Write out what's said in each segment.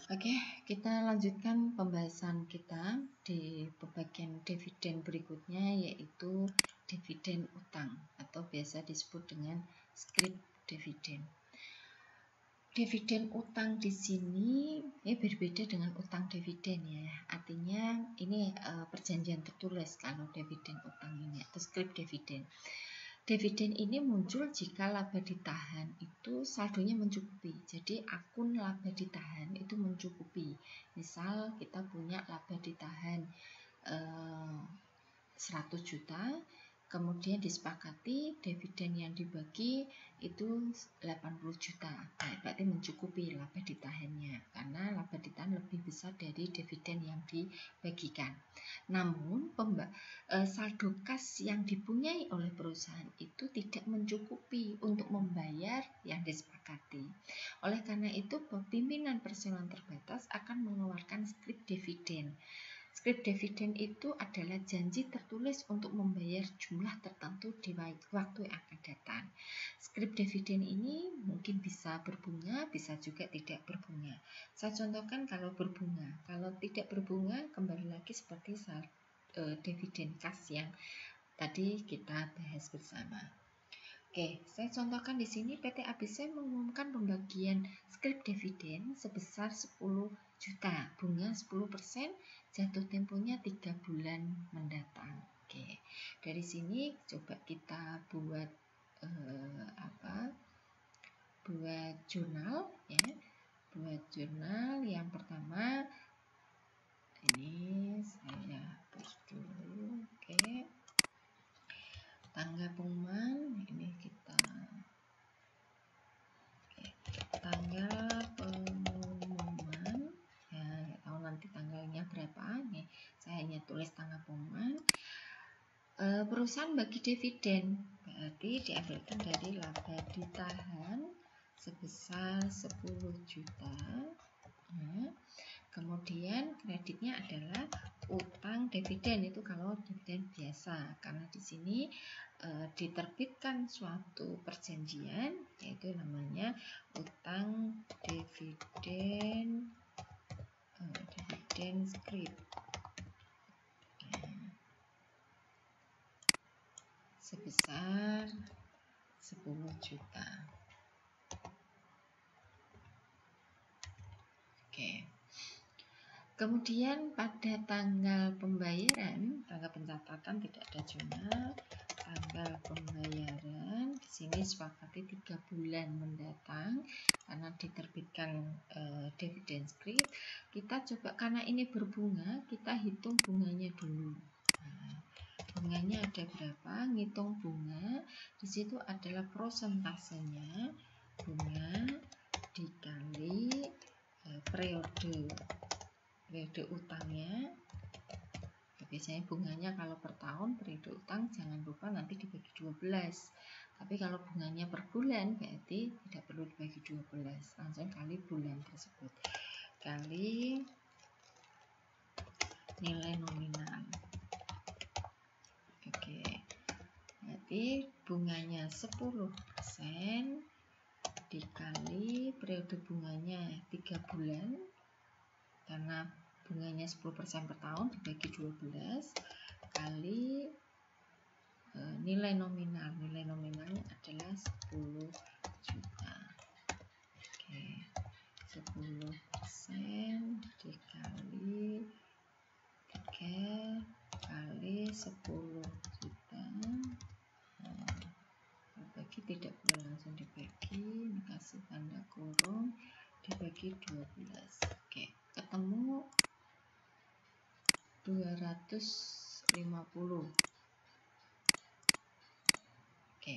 Oke, kita lanjutkan pembahasan kita di pembagian dividen berikutnya, yaitu dividen utang atau biasa disebut dengan scrip dividen. Dividen utang di sini berbeda dengan utang dividen ya. Artinya ini perjanjian tertulis kalau dividen utang ini atau scrip dividen. Dividen ini muncul jika laba ditahan itu saldonya mencukupi. Jadi akun laba ditahan itu mencukupi. Misal kita punya laba ditahan 100 juta, kemudian disepakati dividen yang dibagi itu 80 juta. Nah, berarti mencukupi laba ditahannya karena laba ditahan lebih besar dari dividen yang dibagikan. Namun saldo kas yang dipunyai oleh perusahaan itu tidak mencukupi untuk membayar yang disepakati. Oleh karena itu, pimpinan perseroan terbatas akan mengeluarkan scrip dividen. Scrip dividen itu adalah janji tertulis untuk membayar jumlah tertentu di waktu yang akan datang. Scrip dividen ini mungkin bisa berbunga, bisa juga tidak berbunga. Saya contohkan kalau berbunga. Kalau tidak berbunga, kembali lagi seperti dividen kas yang tadi kita bahas bersama. Oke, saya contohkan di sini PT ABC mengumumkan pembagian scrip dividen sebesar 10 juta, bunga 10%, jatuh temponya 3 bulan mendatang. Oke, dari sini coba kita buat buat jurnal ya. Buat jurnal yang pertama ini saya hapus dulu. Oke. Tanggal pengumuman ini kita tanggal pengumuman ya, tahu nanti tanggalnya berapa nih, saya hanya tulis tanggal pengumuman. Perusahaan bagi dividen berarti diambilkan dari laba ditahan sebesar 10 juta. Nah, kemudian kreditnya adalah utang dividen, itu kalau dividen biasa, karena di sini diterbitkan suatu perjanjian yaitu namanya utang dividen scrip sebesar 10 juta. Oke. Kemudian pada tanggal pembayaran, tanggal pencatatan tidak ada jurnal, tanggal pembayaran di sini sepakati 3 bulan mendatang karena diterbitkan dividen scrip. Kita coba karena ini berbunga, kita hitung bunganya dulu. Nah, bunganya ada berapa? Ngitung bunga di situ adalah prosentasenya bunga dikali periode utangnya. Biasanya bunganya kalau per tahun, periode utang jangan lupa nanti dibagi 12. Tapi kalau bunganya per bulan berarti tidak perlu dibagi 12, langsung kali bulan tersebut kali nilai nominal. Oke, berarti bunganya 10% dikali periode bunganya 3 bulan, karena bunganya 10% per tahun dibagi 12 kali nilai nominal. Nilai nominalnya adalah 10 juta. Oke, 10% dikali 3 kali 10 juta. Dibagi, tidak boleh langsung dibagi, ini kasih tanda kurung, dibagi 12. Oke, ketemu 250. Oke,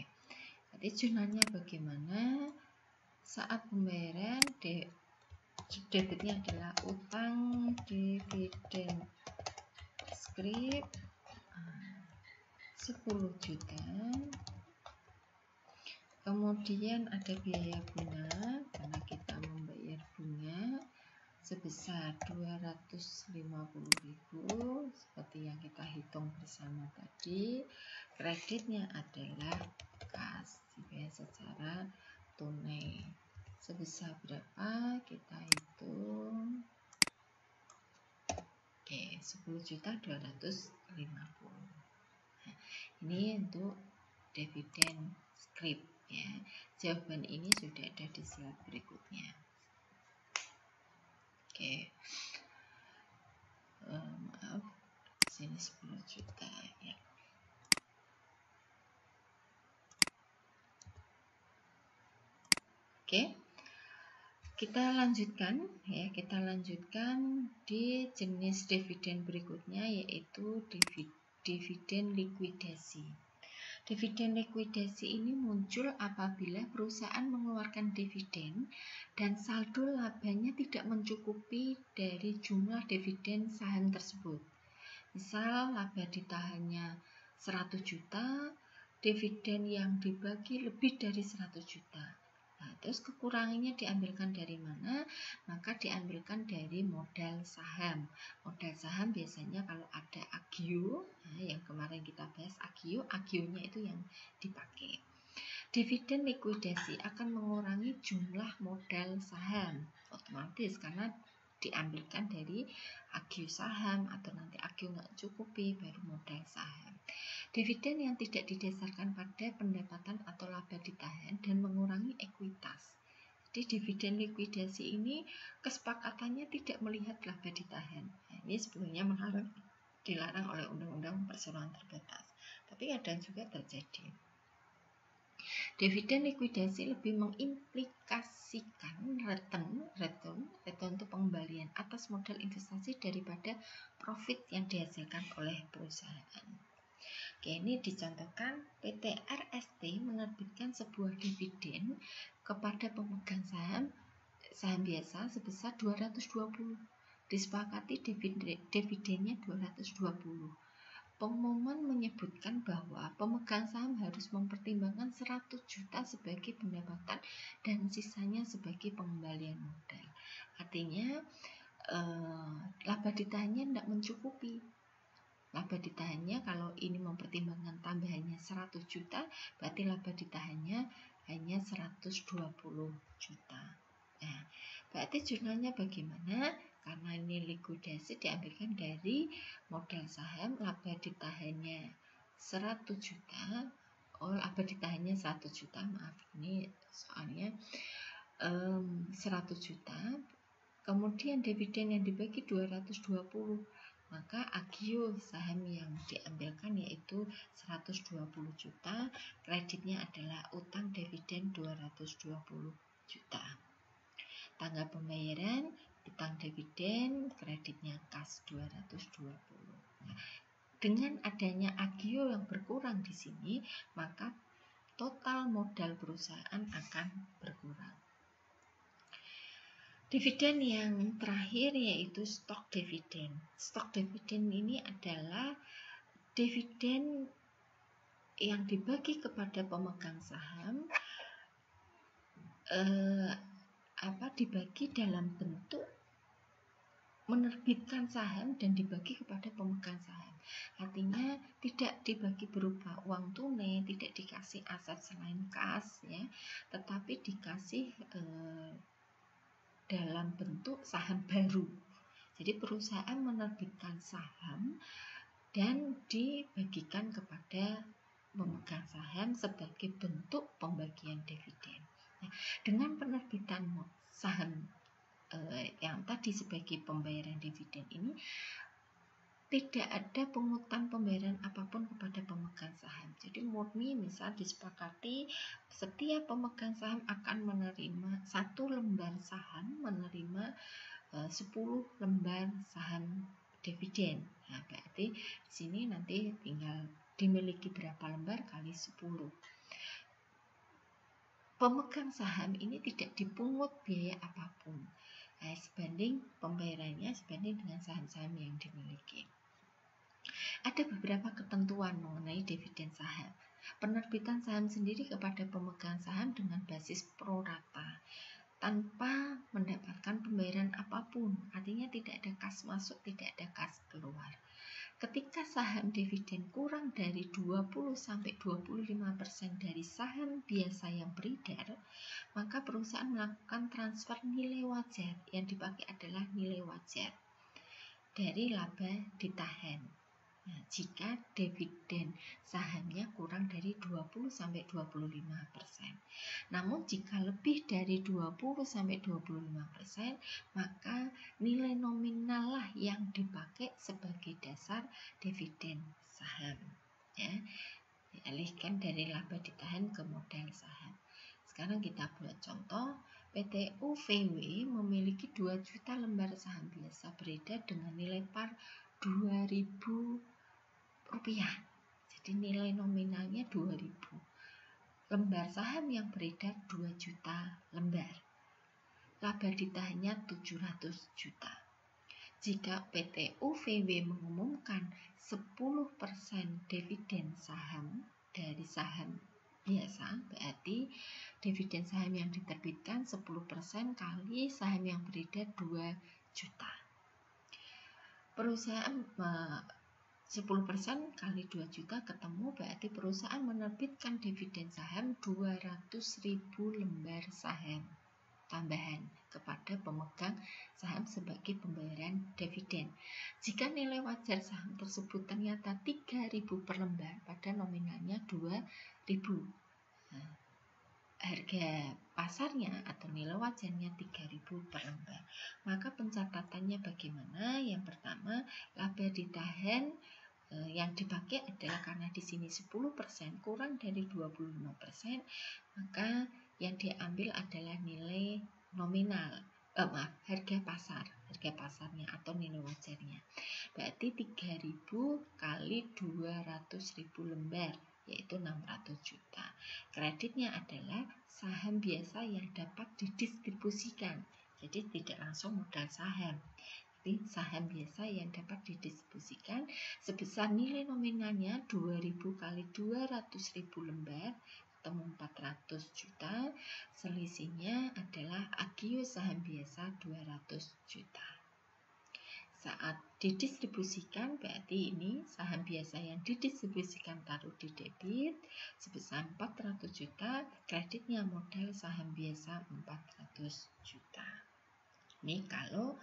berarti jurnalnya bagaimana? Saat pembayaran debitnya adalah utang dividen scrip 10 juta. Kemudian ada biaya bunga karena kita membayar bunga sebesar 250.000 seperti yang kita hitung bersama tadi. Kreditnya adalah kas, dibayar secara tunai. Sebesar berapa? Kita hitung 10.250.000. Nah, ini untuk dividen scrip ya. Jawaban ini sudah ada di slide berikutnya. Oke. Maaf, sini 10 juta ya. Oke. Kita lanjutkan ya, kita lanjutkan di jenis dividen berikutnya, yaitu dividen likuidasi. Dividen likuidasi ini muncul apabila perusahaan mengeluarkan dividen dan saldo labanya tidak mencukupi dari jumlah dividen saham tersebut. Misal laba ditahannya 100 juta, dividen yang dibagi lebih dari 100 juta. Nah, terus kekurangannya diambilkan dari mana? Maka diambilkan dari modal saham. Modal saham biasanya kalau ada agio, nah yang kemarin kita bahas agionya itu yang dipakai. Dividen likuidasi akan mengurangi jumlah modal saham otomatis karena diambilkan dari agio saham, atau nanti agio nggak cukupi baru modal saham. Dividen yang tidak didasarkan pada pendapatan atau laba ditahan dan mengurangi ekuitas. Jadi dividen likuidasi ini kesepakatannya tidak melihat laba ditahan. Nah, ini sebenarnya dilarang oleh Undang-Undang Perseroan Terbatas, tapi kadang juga terjadi. Dividen likuidasi lebih mengimplikasikan return untuk pengembalian atas modal investasi daripada profit yang dihasilkan oleh perusahaan. Oke, ini dicontohkan PT RST menerbitkan sebuah dividen kepada pemegang saham biasa sebesar 220. Disepakati dividennya 220. Pengumuman menyebutkan bahwa pemegang saham harus mempertimbangkan 100 juta sebagai pendapatan dan sisanya sebagai pengembalian modal. Artinya laba ditahannya tidak mencukupi. Laba ditahannya kalau ini mempertimbangkan tambahannya 100 juta, berarti laba ditahannya hanya 120 juta. Nah, berarti jurnalnya bagaimana? Karena ini likuidasi diambilkan dari modal saham, laba ditahannya 100 juta. Oh, laba ditahannya 100 juta, maaf, ini soalnya 100 juta. Kemudian dividen yang dibagi 220. Maka agio saham yang diambilkan yaitu 120 juta, kreditnya adalah utang dividen 220 juta. Tanggal pembayaran, utang dividen, kreditnya kas 220. Nah, dengan adanya agio yang berkurang di sini, maka total modal perusahaan akan berkurang. Dividen yang terakhir yaitu stok dividen. Stok dividen ini adalah dividen yang dibagi kepada pemegang saham, dibagi dalam bentuk menerbitkan saham dan dibagi kepada pemegang saham. Artinya tidak dibagi berupa uang tunai, tidak dikasih aset selain kas, ya, tetapi dikasih dalam bentuk saham baru. Jadi perusahaan menerbitkan saham dan dibagikan kepada pemegang saham sebagai bentuk pembagian dividen. Nah, dengan penerbitan saham yang tadi sebagai pembayaran dividen ini, tidak ada pungutan pembayaran apapun kepada pemegang saham. Jadi murni misal disepakati setiap pemegang saham akan menerima 1 lembar saham, menerima 10 lembar saham dividen. Nah, berarti di sini nanti tinggal dimiliki berapa lembar kali 10. Pemegang saham ini tidak dipungut biaya apapun. Nah, sebanding pembayarannya sebanding dengan saham-saham yang dimiliki. Ada beberapa ketentuan mengenai dividen saham. Penerbitan saham sendiri kepada pemegang saham dengan basis pro rata tanpa mendapatkan pembayaran apapun. Artinya tidak ada kas masuk, tidak ada kas keluar. Ketika saham dividen kurang dari 20-25% dari saham biasa yang beredar, maka perusahaan melakukan transfer nilai wajar. Yang dipakai adalah nilai wajar. dari laba ditahan. Nah, jika dividen sahamnya kurang dari 20-25%. Namun jika lebih dari 20-25%, maka nilai nominal lah yang dipakai sebagai dasar dividen saham. Ya, dialihkan dari laba ditahan ke modal saham. Sekarang kita buat contoh. PT UVW memiliki 2 juta lembar saham biasa beredar dengan nilai par 2.000 rupiah. Jadi nilai nominalnya 2.000. Lembar saham yang beredar 2 juta lembar. Laba ditahannya 700 juta. Jika PT UVW mengumumkan 10% dividen saham dari saham biasa, berarti dividen saham yang diterbitkan 10% kali saham yang beredar 2 juta. Perusahaan 10% kali 2 juta ketemu, berarti perusahaan menerbitkan dividen saham 200.000 lembar saham tambahan kepada pemegang saham sebagai pembayaran dividen. Jika nilai wajar saham tersebut ternyata 3.000 per lembar, pada nominalnya 2.000. Nah, harga pasarnya atau nilai wajarnya 3.000 per lembar. Maka pencatatannya bagaimana? Yang pertama, laba ditahan yang dipakai adalah karena di sini 10% kurang dari 25%, maka yang diambil adalah nilai nominal, harga pasarnya atau nilai wajarnya. Berarti 3.000 kali 200.000 lembar, yaitu 600 juta. Kreditnya adalah saham biasa yang dapat didistribusikan, jadi tidak langsung modal saham. Saham biasa yang dapat didistribusikan sebesar nilai nominalnya 2.000 kali 200.000 lembar atau 400 juta. Selisihnya adalah agio saham biasa 200 juta. Saat didistribusikan, berarti ini saham biasa yang didistribusikan taruh di debit sebesar 400 juta, kreditnya modal saham biasa 400 juta. Ini kalau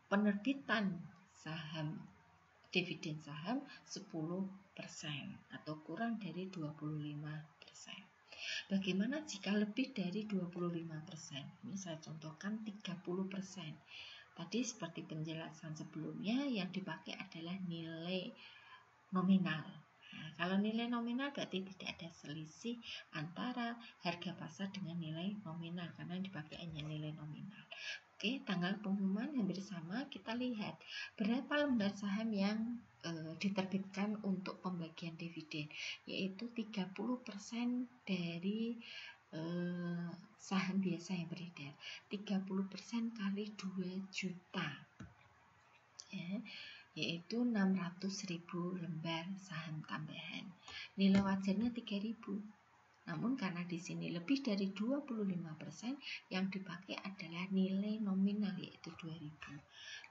penerbitan saham dividen saham 10% atau kurang dari 25%. Bagaimana jika lebih dari 25%? Ini saya contohkan 30%. Tadi seperti penjelasan sebelumnya, yang dipakai adalah nilai nominal. Nah, kalau nilai nominal berarti tidak ada selisih antara harga pasar dengan nilai nominal karena yang dipakai hanya nilai nominal. Oke, tanggal pengumuman hampir sama. Kita lihat berapa lembar saham yang diterbitkan untuk pembagian dividen, yaitu 30% dari saham biasa yang beredar. 30% kali 2 juta, ya, yaitu 600.000 lembar saham tambahan. Nilai wajarnya 3.000. Namun karena di sini lebih dari 25%, yang dipakai adalah nilai nominal, yaitu 2.000.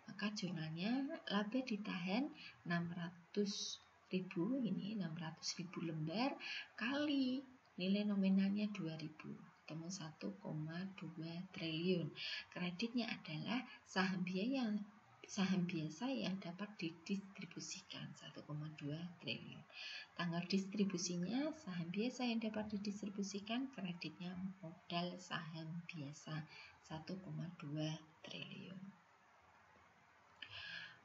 Maka jurnalnya laba ditahan 600.000, ini 600.000 lembar kali nilai nominalnya 2.000, ketemu 1,2 triliun. Kreditnya adalah saham biasa yang dapat didistribusikan 1,2 triliun. Tanggal distribusinya saham biasa yang dapat didistribusikan, kreditnya modal saham biasa 1,2 triliun.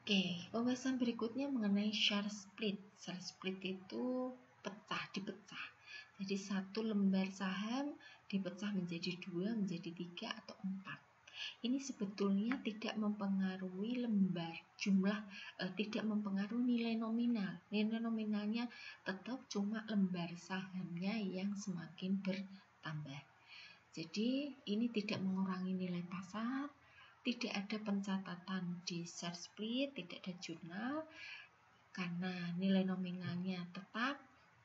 Oke, pembahasan berikutnya mengenai share split. Share split itu dipecah. Jadi satu lembar saham dipecah menjadi 2, menjadi 3 atau 4. Ini sebetulnya tidak mempengaruhi tidak mempengaruhi nilai nominal. Nilai nominalnya tetap, cuma lembar sahamnya yang semakin bertambah. Jadi ini tidak mengurangi nilai pasar, tidak ada pencatatan di share split, tidak ada jurnal, karena nilai nominalnya tetap,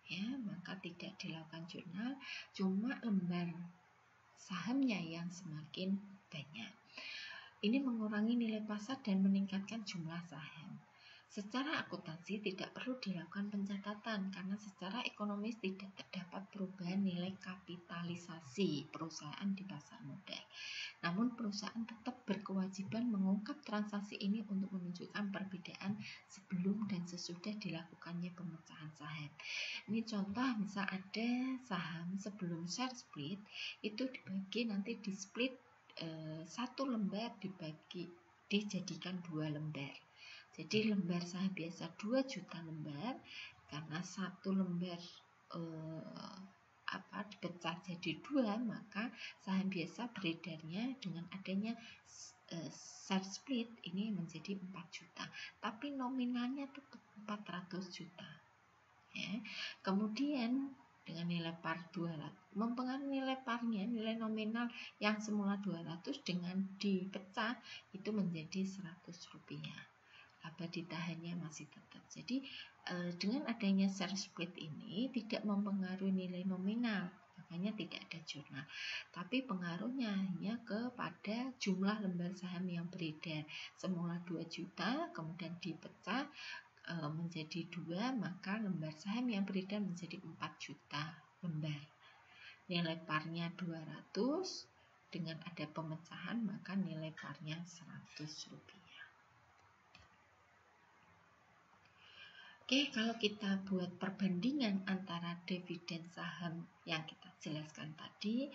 ya, maka tidak dilakukan jurnal, cuma lembar sahamnya yang semakin banyak. Ini mengurangi nilai pasar dan meningkatkan jumlah saham. Secara akuntansi tidak perlu dilakukan pencatatan karena secara ekonomis tidak terdapat perubahan nilai kapitalisasi perusahaan di pasar modal. Namun perusahaan tetap berkewajiban mengungkap transaksi ini untuk menunjukkan perbedaan sebelum dan sesudah dilakukannya pemecahan saham. Ini contoh, misal ada saham sebelum share split itu dibagi, nanti di split satu lembar dijadikan 2 lembar. Jadi lembar saham biasa 2 juta lembar, karena satu lembar dipecah jadi 2, maka saham biasa beredarnya dengan adanya share split ini menjadi 4 juta, tapi nominalnya tetap 400 juta. Ya. Kemudian dengan nilai par 200, mempengaruhi nilai parnya, nilai nominal yang semula 200 dengan dipecah itu menjadi 100 rupiah. Laba ditahannya masih tetap. Jadi dengan adanya share split ini tidak mempengaruhi nilai nominal, makanya tidak ada jurnal. Tapi pengaruhnya hanya kepada jumlah lembar saham yang beredar. Semula 2 juta, kemudian dipecah menjadi 2, maka lembar saham yang beredar menjadi 4 juta lembar. Nilai parnya 200, dengan ada pemecahan maka nilai parnya 100 rupiah. Oke, kalau kita buat perbandingan antara dividen saham yang kita jelaskan tadi,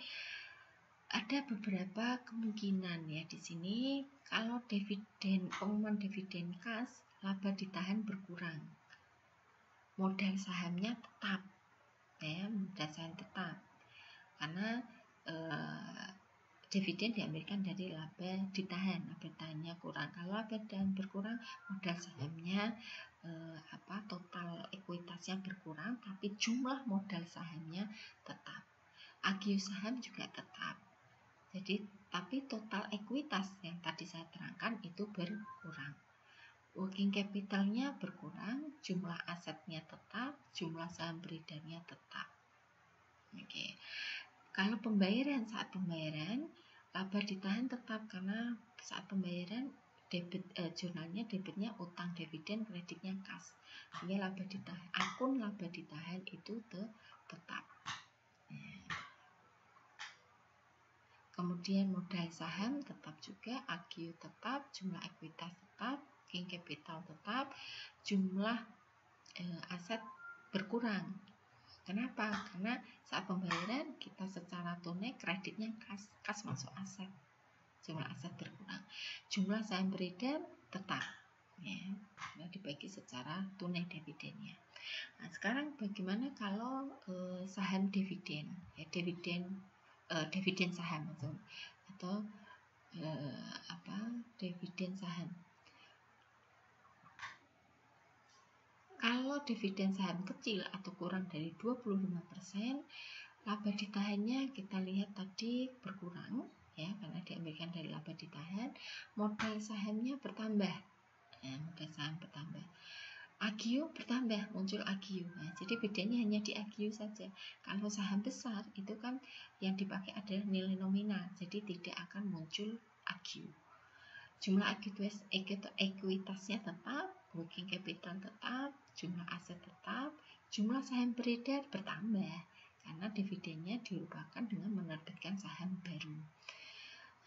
ada beberapa kemungkinan ya di sini. Kalau pengumuman dividen kas, laba ditahan berkurang, modal sahamnya tetap, ya, modal saham tetap, karena dividen diambilkan dari laba ditahan, laba ditahannya kurang. Kalau laba ditahan berkurang, modal sahamnya total ekuitasnya berkurang, tapi jumlah modal sahamnya tetap. Agio saham juga tetap. Jadi, tapi total ekuitas yang tadi saya terangkan itu berkurang. Working capitalnya berkurang, jumlah asetnya tetap, jumlah saham beredarnya tetap. Oke. Kalau saat pembayaran, laba ditahan tetap karena saat pembayaran jurnalnya debitnya utang dividen, kreditnya kas. Sehingga akun laba ditahan itu tetap. Kemudian modal saham tetap juga, agio tetap, jumlah ekuitas tetap, working capital tetap, jumlah aset berkurang. Kenapa? Karena saat pembayaran kita secara tunai, kreditnya kas masuk aset, jumlah aset berkurang. Jumlah saham beredar tetap, ya, karena dibagi secara tunai dividennya. Nah, sekarang bagaimana kalau saham dividen, ya, dividen saham atau dividen saham. Kalau dividen saham kecil atau kurang dari 25%, laba ditahannya kita lihat tadi berkurang, ya, karena diambilkan dari laba ditahan. Modal sahamnya bertambah, ya, modal saham bertambah. Agio bertambah, muncul agio. Nah, jadi bedanya hanya di agio saja. Kalau saham besar itu kan yang dipakai adalah nilai nominal, jadi tidak akan muncul agio. Jumlah ekuitasnya tetap, working capital tetap, jumlah aset tetap, jumlah saham beredar bertambah karena dividennya diubahkan dengan menerbitkan saham baru.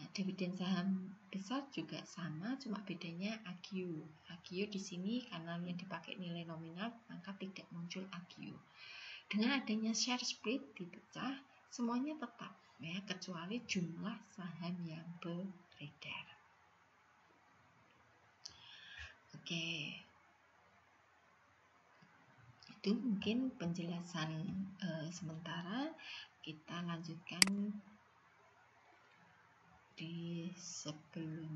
Nah, dividen saham besar juga sama, cuma bedanya agio. Agio di sini karena yang dipakai nilai nominal, maka tidak muncul agio. Dengan adanya share split dipecah, semuanya tetap, ya, kecuali jumlah saham yang beredar. Oke, itu mungkin penjelasan sementara. Kita lanjutkan di sebelum